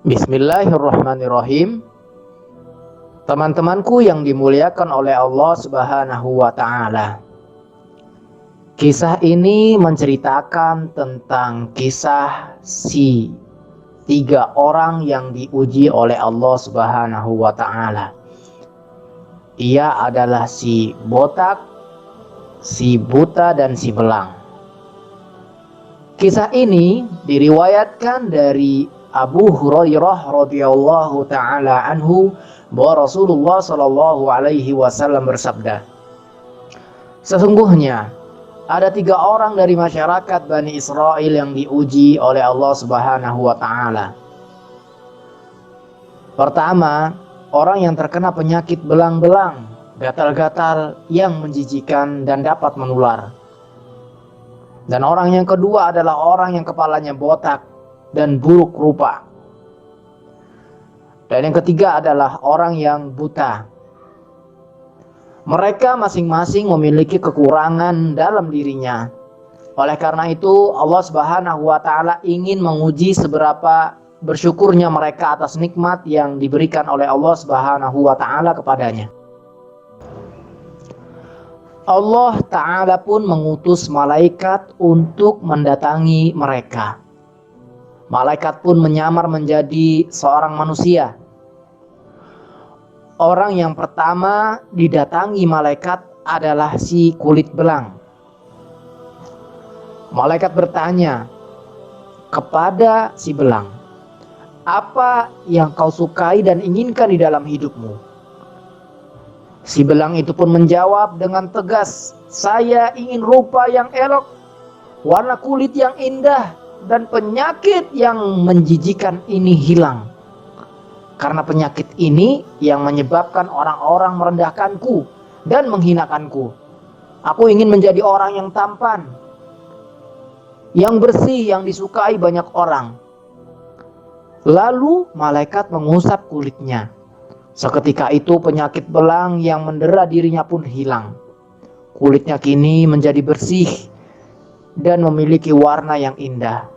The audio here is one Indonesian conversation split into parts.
Bismillahirrahmanirrahim. Teman-temanku yang dimuliakan oleh Allah Subhanahu wa Ta'ala, kisah ini menceritakan tentang kisah si 3 orang yang diuji oleh Allah Subhanahu wa Ta'ala. Ia adalah si botak, si buta, dan si belang. Kisah ini diriwayatkan dari Abu Hurairah radhiyallahu taala anhu bahwa Rasulullah shallallahu alaihi wasallam bersabda, sesungguhnya ada 3 orang dari masyarakat Bani Israel yang diuji oleh Allah Subhanahu wa taala. Pertama, orang yang terkena penyakit belang-belang, gatal-gatal yang menjijikan dan dapat menular. Dan orang yang kedua adalah orang yang kepalanya botak dan buruk rupa. Dan yang ketiga adalah orang yang buta. Mereka masing-masing memiliki kekurangan dalam dirinya. Oleh karena itu Allah Subhanahu wa Ta'ala ingin menguji seberapa bersyukurnya mereka atas nikmat yang diberikan oleh Allah Subhanahu wa Ta'ala kepadanya. Allah Ta'ala pun mengutus malaikat untuk mendatangi mereka. Malaikat pun menyamar menjadi seorang manusia. Orang yang pertama didatangi malaikat adalah si kulit belang. Malaikat bertanya kepada si belang, "Apa yang kau sukai dan inginkan di dalam hidupmu?" Si belang itu pun menjawab dengan tegas, "Saya ingin rupa yang elok, warna kulit yang indah, dan penyakit yang menjijikan ini hilang. Karena penyakit ini yang menyebabkan orang-orang merendahkanku dan menghinakanku. Aku ingin menjadi orang yang tampan, yang bersih, yang disukai banyak orang." Lalu malaikat mengusap kulitnya. Seketika itu penyakit belang yang mendera dirinya pun hilang. Kulitnya kini menjadi bersih dan memiliki warna yang indah.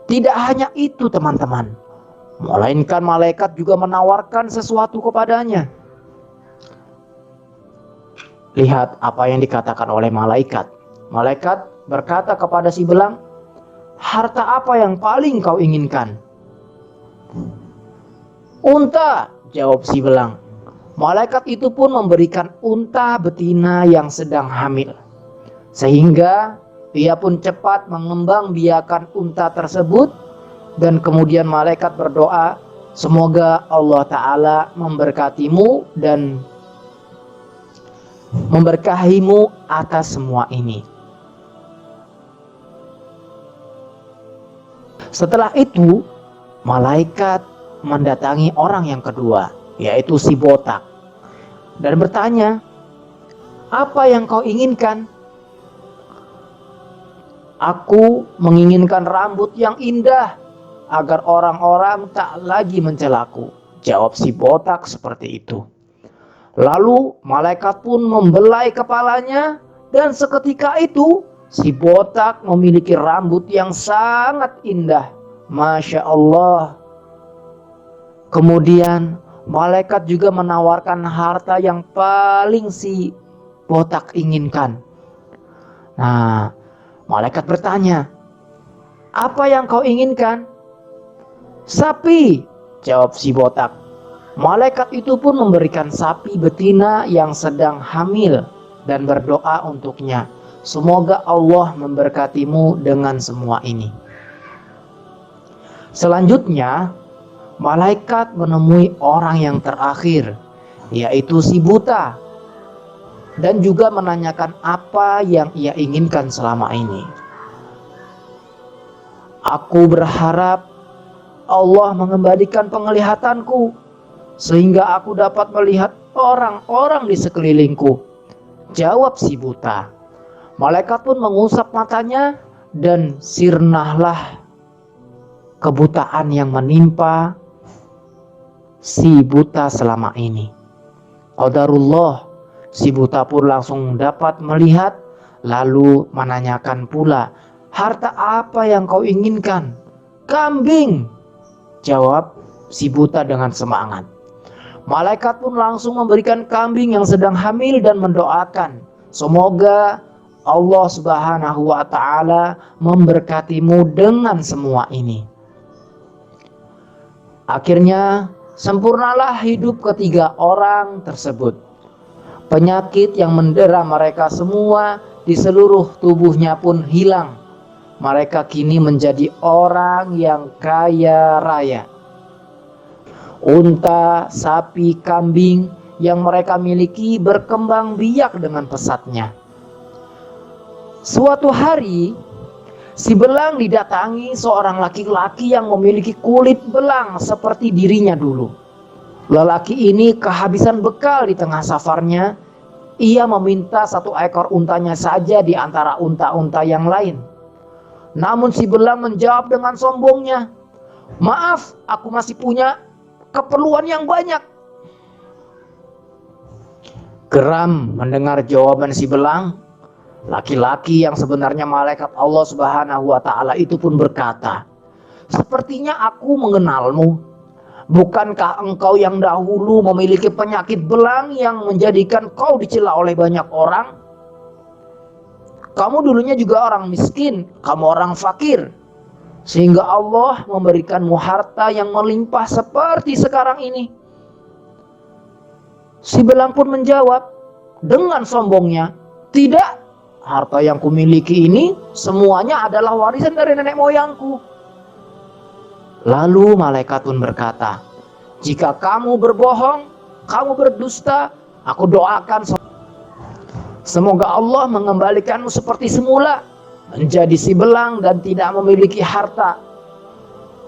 Tidak hanya itu teman-teman, melainkan malaikat juga menawarkan sesuatu kepadanya. Lihat apa yang dikatakan oleh malaikat. Malaikat berkata kepada si belang, "Harta apa yang paling kau inginkan?" "Unta," jawab si belang. Malaikat itu pun memberikan unta betina yang sedang hamil. Sehingga ia pun cepat mengembangbiakan unta tersebut. Dan kemudian malaikat berdoa, "Semoga Allah Ta'ala memberkatimu dan memberkahimu atas semua ini." Setelah itu malaikat mendatangi orang yang kedua, yaitu si botak, dan bertanya, "Apa yang kau inginkan?" "Aku menginginkan rambut yang indah agar orang-orang tak lagi mencelaku," jawab si botak seperti itu. Lalu malaikat pun membelai kepalanya, dan seketika itu si botak memiliki rambut yang sangat indah. Masya Allah. Kemudian malaikat juga menawarkan harta yang paling si botak inginkan. Nah, malaikat bertanya, "Apa yang kau inginkan?" "Sapi," jawab si botak. Malaikat itu pun memberikan sapi betina yang sedang hamil dan berdoa untuknya, "Semoga Allah memberkatimu dengan semua ini." Selanjutnya malaikat menemui orang yang terakhir, yaitu si buta, dan juga menanyakan apa yang ia inginkan selama ini. "Aku berharap Allah mengembalikan penglihatanku sehingga aku dapat melihat orang-orang di sekelilingku," jawab si buta. Malaikat pun mengusap matanya dan sirnahlah kebutaan yang menimpa si buta selama ini. Qadarullah, si buta pun langsung dapat melihat, lalu menanyakan pula, "Harta apa yang kau inginkan?" "Kambing," jawab si buta dengan semangat. Malaikat pun langsung memberikan kambing yang sedang hamil dan mendoakan, semoga Allah Subhanahu wa Ta'ala memberkatimu dengan semua ini. Akhirnya sempurnalah hidup ketiga orang tersebut. Penyakit yang mendera mereka semua di seluruh tubuhnya pun hilang. Mereka kini menjadi orang yang kaya raya. Unta, sapi, kambing yang mereka miliki berkembang biak dengan pesatnya. Suatu hari, si belang didatangi seorang laki-laki yang memiliki kulit belang seperti dirinya dulu. Lelaki ini kehabisan bekal di tengah safarnya. Ia meminta satu ekor untanya saja di antara unta-unta yang lain. Namun si belang menjawab dengan sombongnya, "Maaf, aku masih punya keperluan yang banyak." Geram mendengar jawaban si belang, laki-laki yang sebenarnya malaikat Allah Subhanahu wa Ta'ala itu pun berkata, "Sepertinya aku mengenalmu. Bukankah engkau yang dahulu memiliki penyakit belang yang menjadikan kau dicela oleh banyak orang? Kamu dulunya juga orang miskin, kamu orang fakir, sehingga Allah memberikanmu harta yang melimpah seperti sekarang ini." Si belang pun menjawab dengan sombongnya, "Tidak, harta yang kumiliki ini semuanya adalah warisan dari nenek moyangku." Lalu malaikat pun berkata, "Jika kamu berbohong, kamu berdusta, aku doakan semoga Allah mengembalikanmu seperti semula, menjadi si belang dan tidak memiliki harta."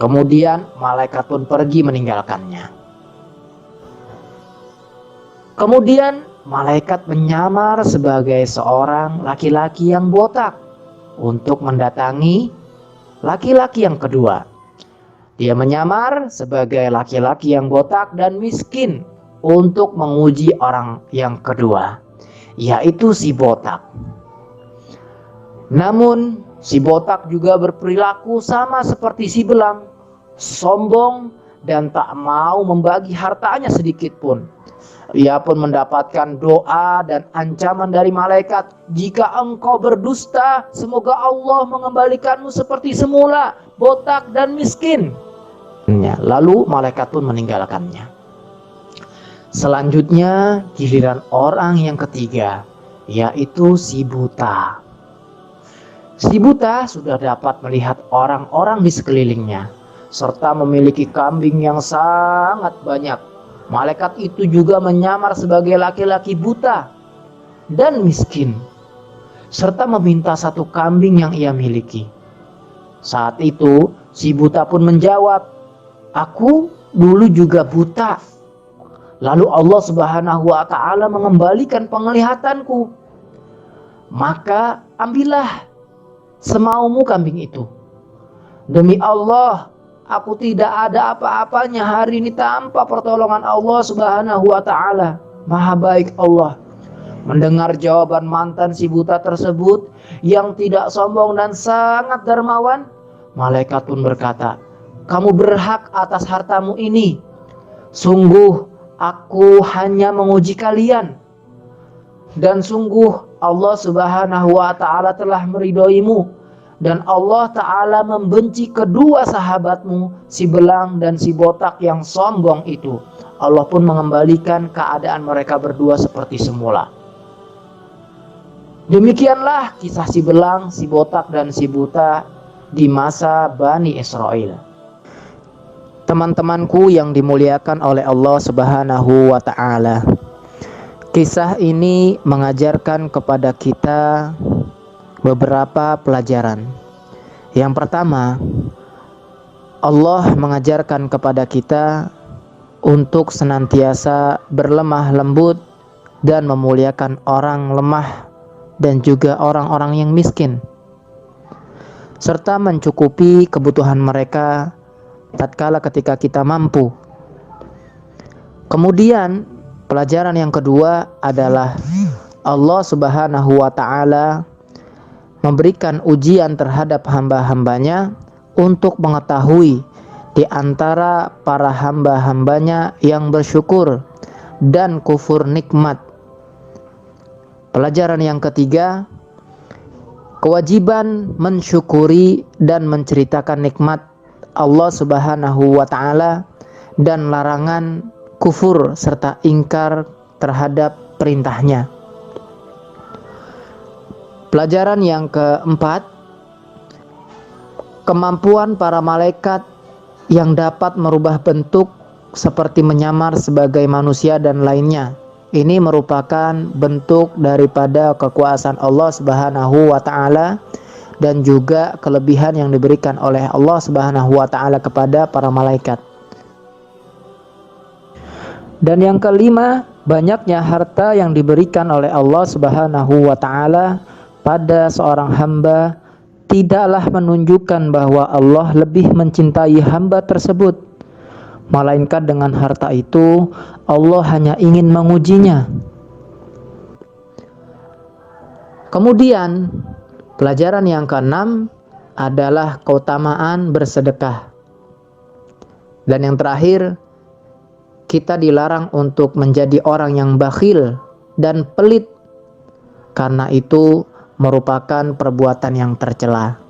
Kemudian malaikat pun pergi meninggalkannya. Kemudian malaikat menyamar sebagai seorang laki-laki yang botak untuk mendatangi laki-laki yang kedua. Dia menyamar sebagai laki-laki yang botak dan miskin untuk menguji orang yang kedua, yaitu si botak. Namun si botak juga berperilaku sama seperti si belang, sombong dan tak mau membagi hartanya sedikit pun. Ia pun mendapatkan doa dan ancaman dari malaikat, "Jika engkau berdusta, semoga Allah mengembalikanmu seperti semula, botak dan miskin." Lalu malaikat pun meninggalkannya. Selanjutnya giliran orang yang ketiga, yaitu si buta. Si buta sudah dapat melihat orang-orang di sekelilingnya, serta memiliki kambing yang sangat banyak. Malaikat itu juga menyamar sebagai laki-laki buta dan miskin, serta meminta satu kambing yang ia miliki. Saat itu si buta pun menjawab, "Aku dulu juga buta. Lalu Allah Subhanahu wa Ta'ala mengembalikan penglihatanku. Maka ambillah semaumu kambing itu. Demi Allah, aku tidak ada apa-apanya hari ini tanpa pertolongan Allah Subhanahu wa Ta'ala. Maha baik Allah." Mendengar jawaban mantan si buta tersebut yang tidak sombong dan sangat dermawan, malaikat pun berkata, "Kamu berhak atas hartamu ini. Sungguh aku hanya menguji kalian. Dan sungguh Allah Subhanahu wa Ta'ala telah meridhoimu. Dan Allah Ta'ala membenci kedua sahabatmu, si belang dan si botak yang sombong itu. Allah pun mengembalikan keadaan mereka berdua seperti semula." Demikianlah kisah si belang, si botak dan si buta di masa Bani Israel. Teman-temanku yang dimuliakan oleh Allah Subhanahu wa Ta'ala, kisah ini mengajarkan kepada kita beberapa pelajaran. Yang pertama, Allah mengajarkan kepada kita untuk senantiasa berlemah lembut dan memuliakan orang lemah dan juga orang-orang yang miskin, serta mencukupi kebutuhan mereka tatkala ketika kita mampu. Kemudian pelajaran yang kedua adalah Allah Subhanahu wa Ta'ala memberikan ujian terhadap hamba-hambanya untuk mengetahui di antara para hamba-hambanya yang bersyukur dan kufur nikmat. Pelajaran yang ketiga, kewajiban mensyukuri dan menceritakan nikmat Allah Subhanahu wa Ta'ala dan larangan kufur serta ingkar terhadap perintahnya. Pelajaran yang keempat, kemampuan para malaikat yang dapat merubah bentuk seperti menyamar sebagai manusia dan lainnya. Ini merupakan bentuk daripada kekuasaan Allah Subhanahu wa Ta'ala dan juga kelebihan yang diberikan oleh Allah Subhanahu wa Ta'ala kepada para malaikat. Dan yang kelima, banyaknya harta yang diberikan oleh Allah Subhanahu wa Ta'ala pada seorang hamba tidaklah menunjukkan bahwa Allah lebih mencintai hamba tersebut, melainkan dengan harta itu Allah hanya ingin mengujinya. Kemudian pelajaran yang keenam adalah keutamaan bersedekah. Dan yang terakhir, kita dilarang untuk menjadi orang yang bakhil dan pelit, karena itu merupakan perbuatan yang tercela.